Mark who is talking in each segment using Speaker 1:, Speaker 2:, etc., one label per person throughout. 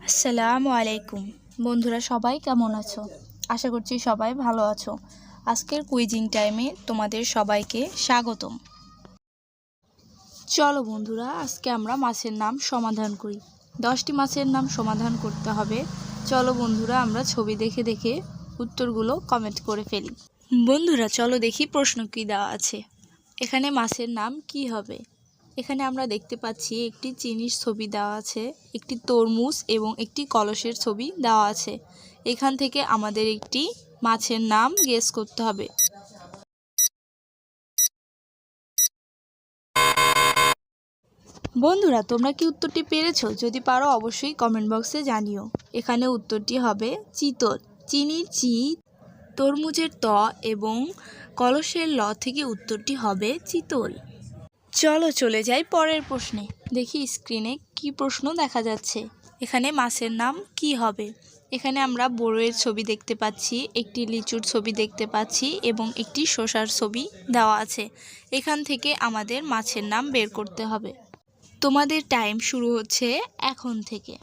Speaker 1: আসসালামু আলাইকুম বন্ধুরা, সবাই কেমন আছো? আশা করছি সবাই ভালো আছো। আজকের কুইজিং টাইমে তোমাদের সবাইকে স্বাগতম। চলো বন্ধুরা, আজকে আমরা মাছের নাম সমাধান করি। 10টি মাছের নাম সমাধান করতে হবে। চলো বন্ধুরা, আমরা ছবি দেখে দেখে উত্তরগুলো কমেন্ট করে ফেলি। বন্ধুরা চলো দেখি প্রশ্ন কি দেওয়া আছে। এখানে মাছের নাম কি হবে? এখানে আমরা দেখতে পাচ্ছি একটি চিনির ছবি দেওয়া আছে, একটি তরমুজ এবং একটি কলসের ছবি দেওয়া আছে। এখান থেকে আমাদের একটি মাছের নাম গেস করতে হবে। বন্ধুরা তোমরা কি উত্তরটি পেরেছো? যদি পারো অবশ্যই কমেন্ট বক্সে জানিও। এখানে উত্তরটি হবে চিতল। চিনির চি, তরমুজের ত এবং কলসের ল থেকে উত্তরটি হবে চিতল। চলো চলে যাই পরের প্রশ্নে। দেখি স্ক্রিনে কি প্রশ্ন দেখা যাচ্ছে। এখানে মাছের নাম কি হবে? এখানে আমরা বড়ইয়ের ছবি দেখতে পাচ্ছি, একটি লিচুর ছবি দেখতে পাচ্ছি এবং একটি শসার ছবি দেওয়া আছে। এখান থেকে আমাদের মাছের নাম বের করতে হবে। তোমাদের টাইম শুরু হচ্ছে এখন থেকে।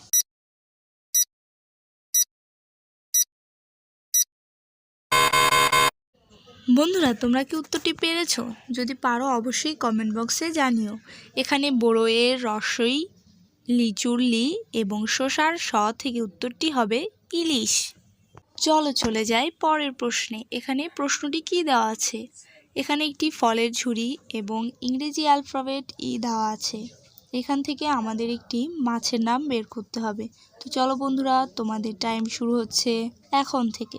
Speaker 1: বন্ধুরা তোমরা কি উত্তরটি পেরেছো? যদি পারো অবশ্যই কমেন্ট বক্সে জানিও। এখানে বড়ইয়ের রসই, লিচুর লি এবং শসার স থেকে উত্তরটি হবে ইলিশ। চলো চলে যাই পরের প্রশ্নে। এখানে প্রশ্নটি কি দেওয়া আছে? এখানে একটি ফলের ঝুড়ি এবং ইংরেজি অ্যালফাবেট ই দেওয়া আছে। এখান থেকে আমাদের একটি মাছের নাম বের করতে হবে। তো চলো বন্ধুরা, তোমাদের টাইম শুরু হচ্ছে এখন থেকে।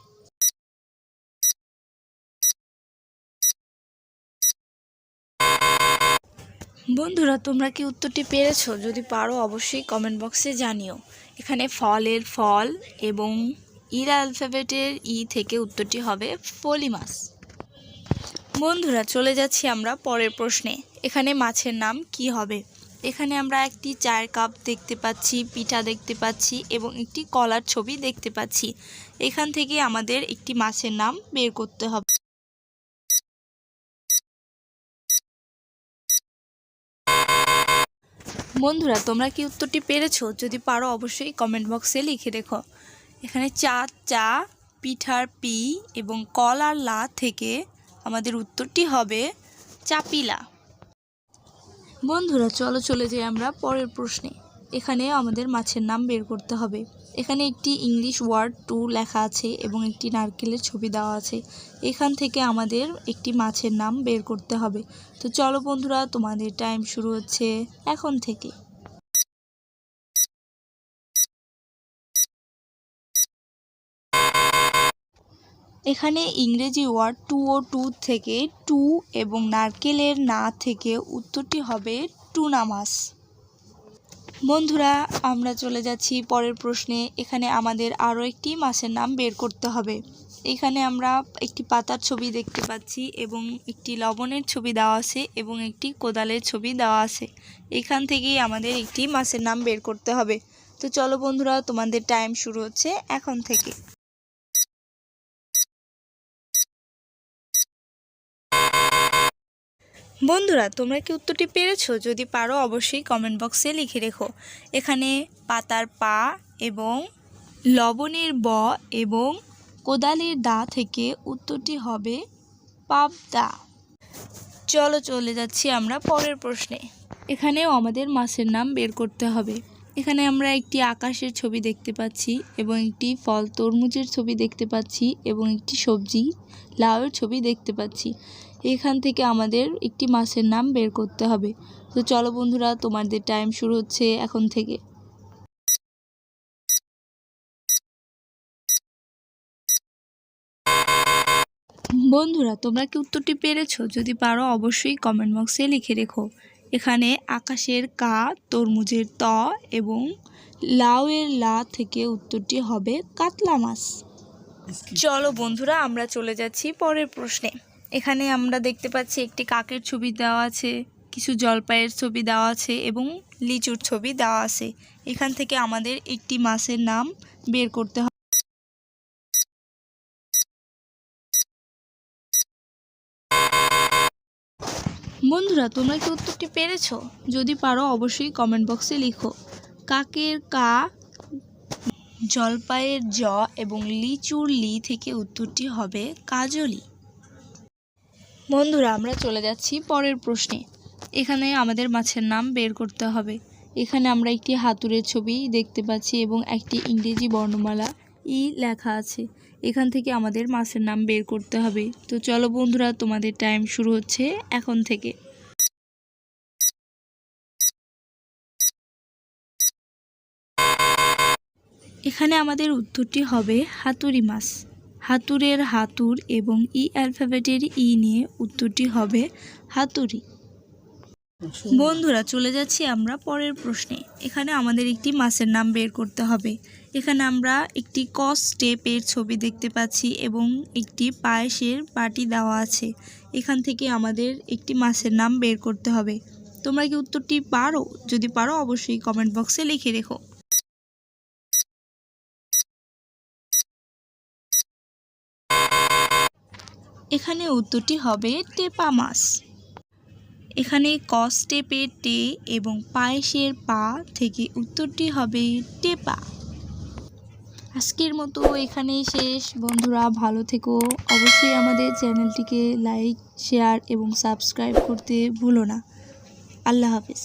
Speaker 1: বন্ধুরা তোমরা কি উত্তরটি পেরেছো? যদি পারো অবশ্যই কমেন্ট বক্সে জানিও। এখানে ফলের ফল এবং ইর অ্যালফাবেটের ই থেকে উত্তরটি হবে ফলি মাছ। বন্ধুরা চলে যাচ্ছি আমরা পরের প্রশ্নে। এখানে মাছের নাম কি হবে? এখানে আমরা একটি চায়ের কাপ দেখতে পাচ্ছি, পিঠা দেখতে পাচ্ছি এবং একটি কলার ছবি দেখতে পাচ্ছি। এখান থেকে আমাদের একটি মাছের নাম বের করতে হবে। বন্ধুরা তোমরা কি উত্তরটি পেরেছো? যদি পারো অবশ্যই কমেন্ট বক্সে লিখে রেখো। এখানে চা, পিঠার পি এবং কলার লা থেকে আমাদের উত্তরটি হবে চাপিলা। বন্ধুরা চলো চলে যাই আমরা পরের প্রশ্নে। এখানে আমাদের মাছের নাম বের করতে হবে। এখানে একটি ইংলিশ ওয়ার্ড টু লেখা আছে এবং একটি নারকেলের ছবি দেওয়া আছে। এখান থেকে আমাদের একটি মাছের নাম বের করতে হবে। তো চলো বন্ধুরা, তোমাদের টাইম শুরু হচ্ছে এখন থেকে। এখানে ইংরেজি ওয়ার্ড টু ও টু থেকে টু এবং নারকেলের না থেকে উত্তরটি হবে টুনা মাছ। বন্ধুরা আমরা চলে যাচ্ছি পরের প্রশ্নে। এখানে আমাদের আরও একটি মাছের নাম বের করতে হবে। এখানে আমরা একটি পাতার ছবি দেখতে পাচ্ছি এবং একটি লবণের ছবি দেওয়া আছে এবং একটি কোদালের ছবি দেওয়া আছে। এখান থেকেই আমাদের একটি মাছের নাম বের করতে হবে। তো চলো বন্ধুরা, তোমাদের টাইম শুরু হচ্ছে এখন থেকে। বন্ধুরা তোমরা কি উত্তরটি পেরেছো? যদি পারো অবশ্যই কমেন্ট বক্সে লিখে রেখো। এখানে পাতার পা এবং লবণের ব এবং কোদালের দা থেকে উত্তরটি হবে পাবদা। চলো চলে যাচ্ছি আমরা পরের প্রশ্নে। এখানেও আমাদের মাছের নাম বের করতে হবে। এখানে আমরা একটি আকাশের ছবি দেখতে পাচ্ছি এবং একটি ফল তরমুজের ছবি দেখতে পাচ্ছি এবং একটি সবজি লাউয়ের ছবি দেখতে পাচ্ছি। এখান থেকে আমাদের একটি মাছের নাম বের করতে হবে। তো চলো বন্ধুরা, তোমাদের টাইম শুরু হচ্ছে এখন থেকে। বন্ধুরা তোমরা কি উত্তরটি পেরেছো? যদি পারো অবশ্যই কমেন্ট বক্সে লিখে রেখো। এখানে আকাশের কা, তরমুজের ত এবং লাউয়ের লা থেকে উত্তরটি হবে কাতলা মাছ। চলো বন্ধুরা, আমরা চলে যাচ্ছি পরের প্রশ্নে। এখানে আমরা দেখতে পাচ্ছি একটি কাকের ছবি দেওয়া আছে, কিছু জলপাইয়ের ছবি দেওয়া আছে এবং লিচুর ছবি দেওয়া আছে। এখান থেকে আমাদের একটি মাছের নাম বের করতে হবে। বন্ধুরা তোমরা কি উত্তরটি পেরেছো? যদি পারো অবশ্যই কমেন্ট বক্সে লিখো। কাকের কা, জলপাইয়ের জ এবং লিচুর লি থেকে উত্তরটি হবে কাজলি। বন্ধুরা, আমরা চলে যাচ্ছি পরের প্রশ্নে। এখানে আমাদের মাছের নাম বের করতে হবে। এখানে আমরা একটি হাতুড়ের ছবি দেখতে পাচ্ছি এবং একটি ইংরেজি বর্ণমালা ই লেখা আছে। এখান থেকে আমাদের মাছের নাম বের করতে হবে। তো চলো বন্ধুরা, তোমাদের টাইম শুরু হচ্ছে এখন থেকে। এখানে আমাদের উত্তরটি হবে হাতুড়ি মাছ। হাতুড়ের হাতুর এবং ই অ্যালফাবেটের ই নিয়ে উত্তরটি হবে হাতুড়ি। বন্ধুরা, চলে যাচ্ছি আমরা পরের প্রশ্নে। এখানে আমাদের একটি মাছের নাম বের করতে হবে। এখানে আমরা একটি কস স্টেপের ছবি দেখতে পাচ্ছি এবং একটি পায়েসের বাটি দেওয়া আছে। এখান থেকে আমাদের একটি মাছের নাম বের করতে হবে। তোমরা কি উত্তরটি পারো? যদি পারো অবশ্যই কমেন্ট বক্সে লিখে রেখো। এখানে উত্তরটি হবে টেপা মাছ। এখানে কস স্টেপের টে এবং পায়েসের পা থেকে উত্তরটি হবে টেপা। আজকের মতো এখানেই শেষ। বন্ধুরা, ভালো থেকো। অবশ্যই আমাদের চ্যানেলটিকে লাইক, শেয়ার এবং সাবস্ক্রাইব করতে ভুলো না। আল্লাহ হাফেজ।